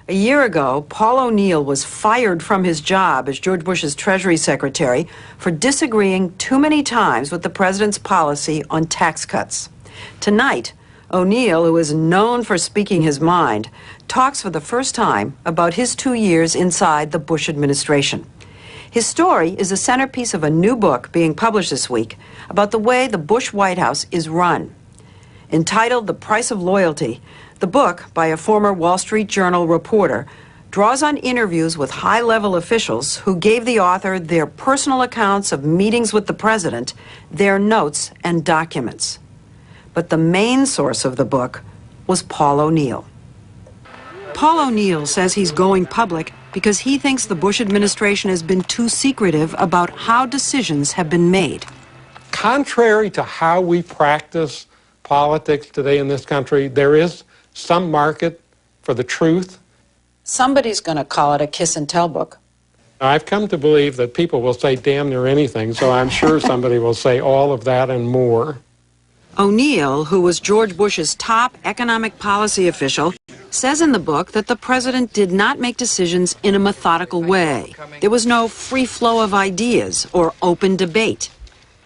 A year ago, Paul O'Neill was fired from his job as George Bush's Treasury Secretary for disagreeing too many times with the president's policy on tax cuts. Tonight, O'Neill, who is known for speaking his mind, talks for the first time about his 2 years inside the Bush administration. His story is the centerpiece of a new book being published this week about the way the Bush White House is run. Entitled The Price of Loyalty, the book, by a former Wall Street Journal reporter, draws on interviews with high-level officials who gave the author their personal accounts of meetings with the president, their notes and documents. But the main source of the book was Paul O'Neill. Paul O'Neill says he's going public because he thinks the Bush administration has been too secretive about how decisions have been made. Contrary to how we practice politics today in this country, there is some market for the truth. Somebody's going to call it a kiss and tell book. I've come to believe that people will say damn near anything, so I'm sure somebody will say all of that and more. O'Neill, who was George Bush's top economic policy official, says in the book that the president did not make decisions in a methodical way. There was no free flow of ideas or open debate.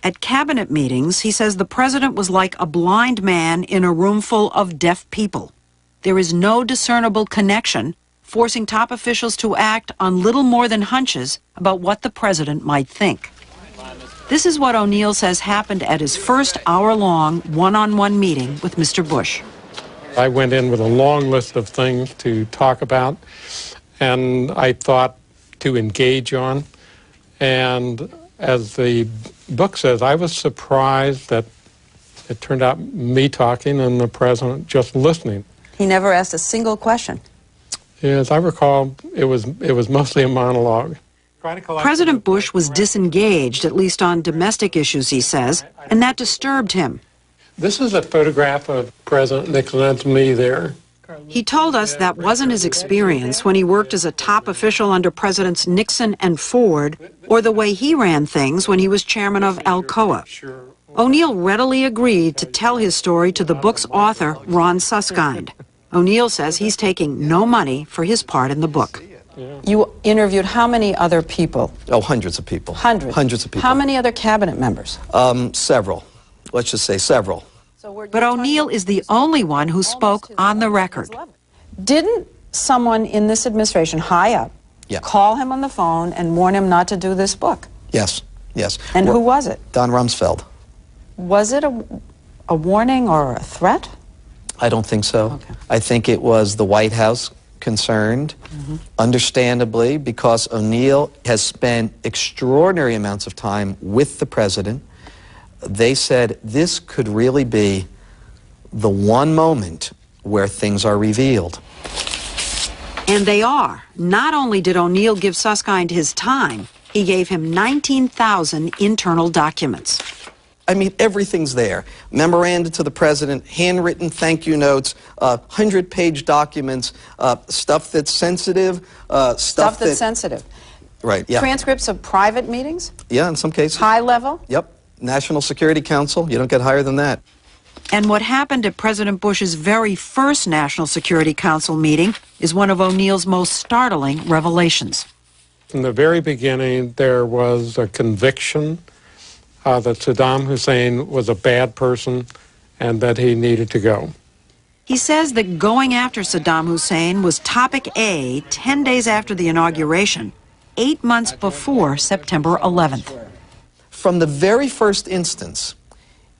At cabinet meetings, he says the president was like a blind man in a room full of deaf people. There is no discernible connection, forcing top officials to act on little more than hunches about what the president might think. This is what O'Neill says happened at his first hour-long one-on-one meeting with Mr. Bush. I went in with a long list of things to talk about, and I thought to engage on. And as the book says, I was surprised that it turned out me talking and the president just listening. He never asked a single question. As I recall, it was mostly a monologue. President Bush was disengaged, at least on domestic issues, he says, and that disturbed him. This is a photograph of President Nixon. That's me there. He told us that wasn't his experience when he worked as a top official under Presidents Nixon and Ford, or the way he ran things when he was chairman of Alcoa. O'Neill readily agreed to tell his story to the book's author, Ron Suskind. O'Neill says he's taking no money for his part in the book. You interviewed how many other people? Oh, hundreds of people. Hundreds? Hundreds of people. How many other cabinet members? Several. Let's just say several. But O'Neill is the only one who spoke on the record. Didn't someone in this administration, high up, call him on the phone and warn him not to do this book? Yes, yes. And who was it? Don Rumsfeld. Was it a warning or a threat? I don't think so. Okay. I think it was the White House concerned, understandably, because O'Neill has spent extraordinary amounts of time with the president. They said this could really be the one moment where things are revealed. And they are. Not only did O'Neill give Suskind his time, he gave him 19,000 internal documents. I mean, everything's there. Memoranda to the president, handwritten thank you notes, 100-page documents, stuff that's sensitive, Stuff that's sensitive. Right, yeah. Transcripts of private meetings? Yeah, in some cases. High level? Yep. National Security Council, you don't get higher than that. And what happened at President Bush's very first National Security Council meeting is one of O'Neill's most startling revelations. From the very beginning, there was a conviction that Saddam Hussein was a bad person and that he needed to go. He says that going after Saddam Hussein was topic A 10 days after the inauguration, 8 months before September 11th. From the very first instance,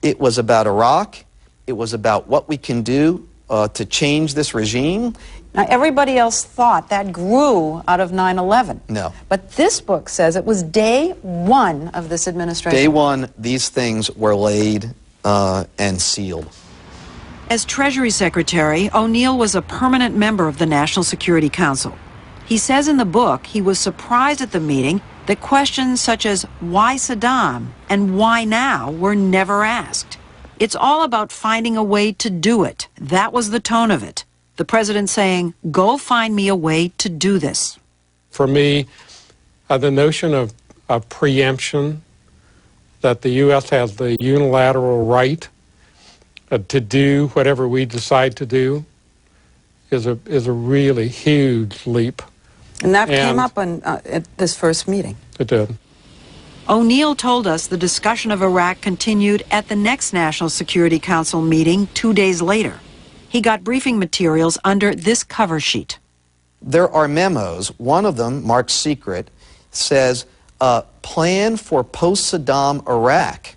it was about Iraq, it was about what we can do to change this regime. Now, everybody else thought that grew out of 9/11. No. But this book says it was day one of this administration. Day one, these things were laid and sealed. As Treasury Secretary, O'Neill was a permanent member of the National Security Council. He says in the book he was surprised at the meeting that questions such as why Saddam and why now were never asked. It's all about finding a way to do it. That was the tone of it. The president saying, go find me a way to do this. For me, the notion of preemption, that the U.S. has the unilateral right to do whatever we decide to do, is a really huge leap. And that came up at this first meeting. It did. O'Neill told us the discussion of Iraq continued at the next National Security Council meeting 2 days later. He got briefing materials under this cover sheet. There are memos. One of them, marked secret, says, plan for post-Saddam Iraq.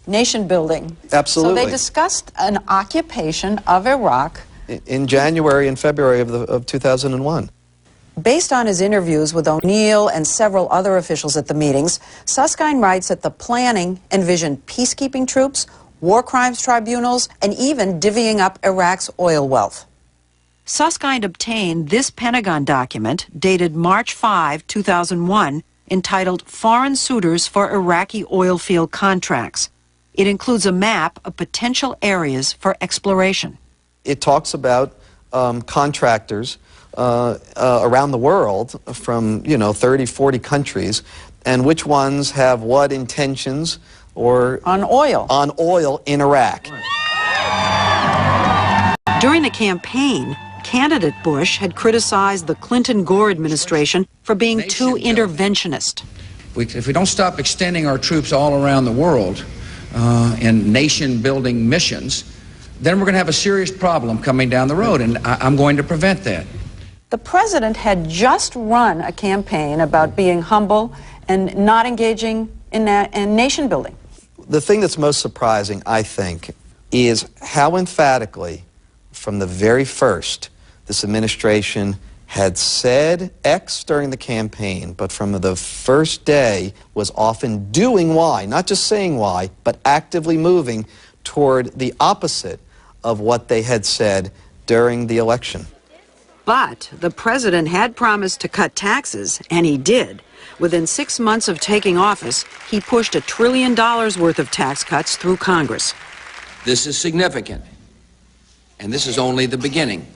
Nation building. Absolutely. So they discussed an occupation of Iraq. In January and February of 2001. Based on his interviews with O'Neill and several other officials at the meetings, Susskind writes that the planning envisioned peacekeeping troops, war crimes tribunals, and even divvying up Iraq's oil wealth. Susskind obtained this Pentagon document dated March 5, 2001, entitled Foreign Suitors for Iraqi Oil Field Contracts. It includes a map of potential areas for exploration. It talks about contractors around the world from, 30, 40 countries, and which ones have what intentions or on oil in Iraq. During the campaign, candidate Bush had criticized the Clinton-Gore administration for being too interventionist. If we don't stop extending our troops all around the world in nation-building missions, then we're going to have a serious problem coming down the road, and I'm going to prevent that. The president had just run a campaign about being humble and not engaging in nation building. The thing that's most surprising, I think, is how emphatically, from the very first, this administration had said X during the campaign, but from the first day was often doing Y, not just saying Y, but actively moving toward the opposite of what they had said during the election. But the president had promised to cut taxes, and he did. Within 6 months of taking office, he pushed $1 trillion worth of tax cuts through Congress. This is significant, and this is only the beginning.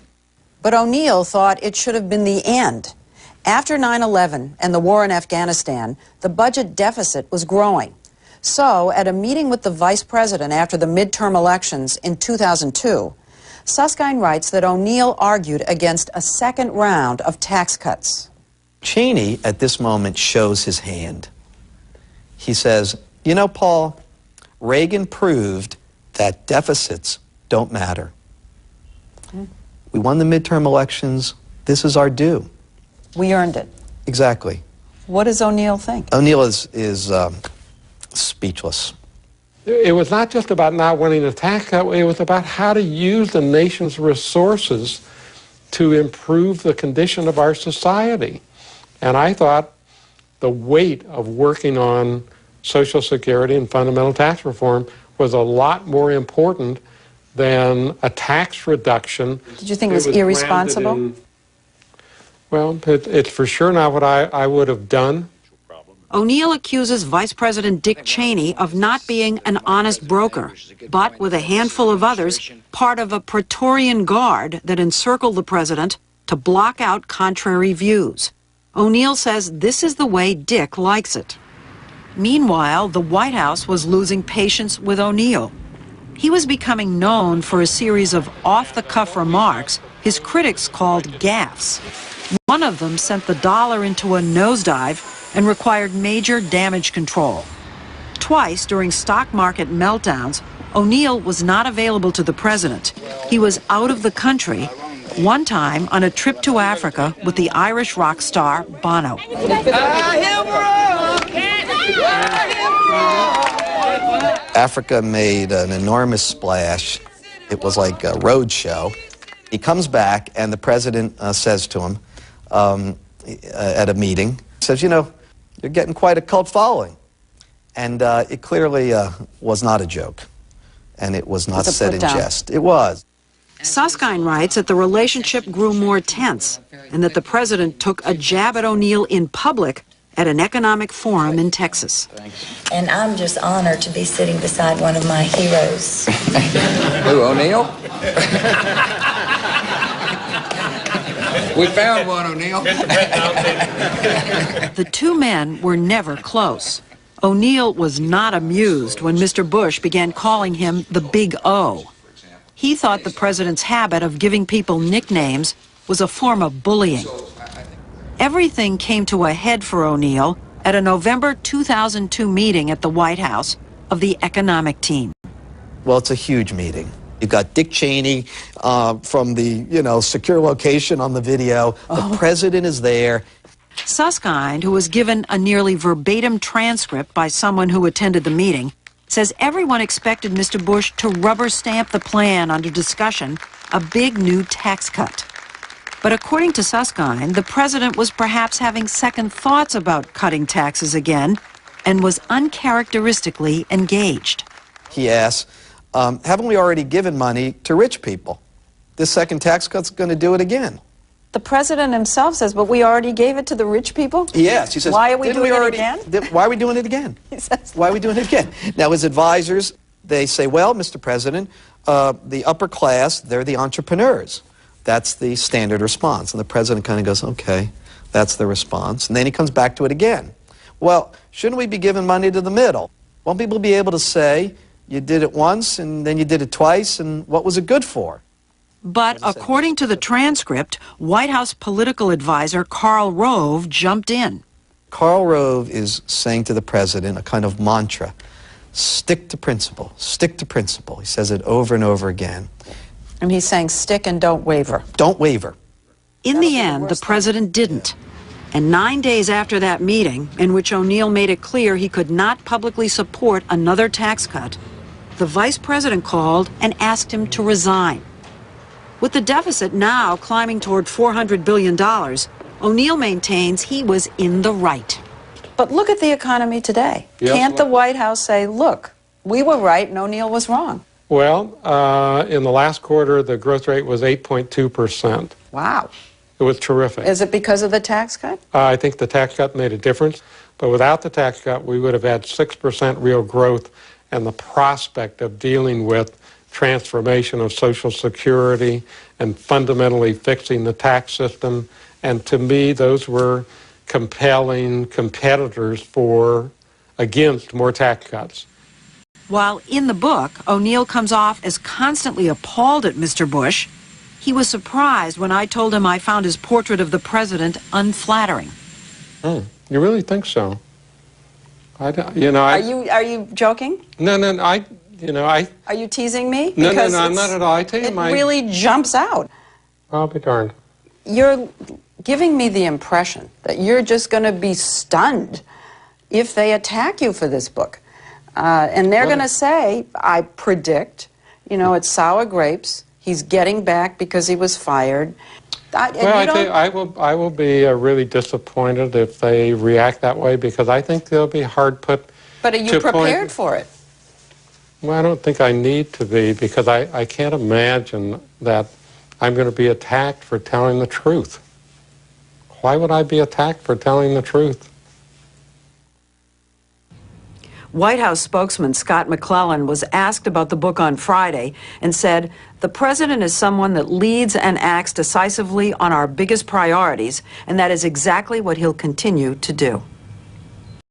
But O'Neill thought it should have been the end. After 9/11 and the war in Afghanistan, the budget deficit was growing. So, at a meeting with the vice president after the midterm elections in 2002, Susskind writes that O'Neill argued against a second round of tax cuts. Cheney, at this moment, shows his hand. He says, Paul, Reagan proved that deficits don't matter. We won the midterm elections. This is our due. We earned it. Exactly. What does O'Neill think? O'Neill is speechless. It was not just about not winning the tax cut, it was about how to use the nation's resources to improve the condition of our society. And I thought the weight of working on Social Security and fundamental tax reform was a lot more important than a tax reduction. Did you think it was irresponsible? Well, it's for sure not what I would have done. O'Neill accuses Vice President Dick Cheney of not being an honest broker, but with a handful of others, part of a Praetorian Guard that encircled the president to block out contrary views. O'Neill says this is the way Dick likes it. Meanwhile, the White House was losing patience with O'Neill. He was becoming known for a series of off-the-cuff remarks his critics called gaffes. One of them sent the dollar into a nosedive and required major damage control. Twice during stock market meltdowns, O'Neill was not available to the president. He was out of the country, one time on a trip to Africa with the Irish rock star Bono. Africa made an enormous splash. It was like a road show. He comes back, and the president says to him at a meeting, says, you're getting quite a cult following. And it clearly was not a joke, and it was not said in jest. It was. Susskind writes that the relationship grew more tense and that the president took a jab at O'Neill in public at an economic forum in Texas. And I'm just honored to be sitting beside one of my heroes. Who, O'Neill? We found one, O'Neill. The two men were never close. O'Neill was not amused when Mr. Bush began calling him the Big O. He thought the president's habit of giving people nicknames was a form of bullying. Everything came to a head for O'Neill at a November 2002 meeting at the White House of the economic team. Well, it's a huge meeting. You've got Dick Cheney from the, secure location on the video. The president is there. Susskind, who was given a nearly verbatim transcript by someone who attended the meeting, says everyone expected Mr. Bush to rubber stamp the plan under discussion, a big new tax cut. But according to Susskind, the president was perhaps having second thoughts about cutting taxes again and was uncharacteristically engaged. He asks, haven't we already given money to rich people? This second tax cut's going to do it again. The president himself says, but we already gave it to the rich people? Yes. He says, why are we doing it again? Why are we doing it again? He says, why are we doing it again? Now, his advisors, they say, well, Mr. President, the upper class, they're the entrepreneurs. That's the standard response. And the president kind of goes, okay, that's the response. And then he comes back to it again. Well, shouldn't we be giving money to the middle? Won't people be able to say, you did it once and then you did it twice, and what was it good for? But according to the transcript, White House political advisor Karl Rove jumped in. Karl Rove is saying to the president a kind of mantra, stick to principle, stick to principle. He says it over and over again. And he's saying stick and don't waver. Don't waver. In the end, the president didn't. And 9 days after that meeting, in which O'Neill made it clear he could not publicly support another tax cut, the vice president called and asked him to resign. With the deficit now climbing toward $400 billion, O'Neill maintains he was in the right. But look at the economy today. Yes, Can't the White House say, look, we were right and O'Neill was wrong? Well, in the last quarter, the growth rate was 8.2%. Wow. It was terrific. Is it because of the tax cut? I think the tax cut made a difference, but without the tax cut, we would have had 6% real growth and the prospect of dealing with transformation of Social Security and fundamentally fixing the tax system. And to me, those were compelling competitors against more tax cuts. While in the book, O'Neill comes off as constantly appalled at Mr. Bush, he was surprised when I told him I found his portrait of the president unflattering. You really think so? Are you joking? No, Are you teasing me? No, I'm not at all. I tell you, it really jumps out. I'll be darned. You're giving me the impression that you're just going to be stunned if they attack you for this book. And they're going to say, I predict, it's sour grapes. He's getting back because he was fired. I will be really disappointed if they react that way, because I think they'll be hard put. But are you prepared for it? Well, I don't think I need to be, because I can't imagine that I'm going to be attacked for telling the truth. Why would I be attacked for telling the truth? White House spokesman Scott McClellan was asked about the book on Friday and said, "The president is someone that leads and acts decisively on our biggest priorities, and that is exactly what he'll continue to do."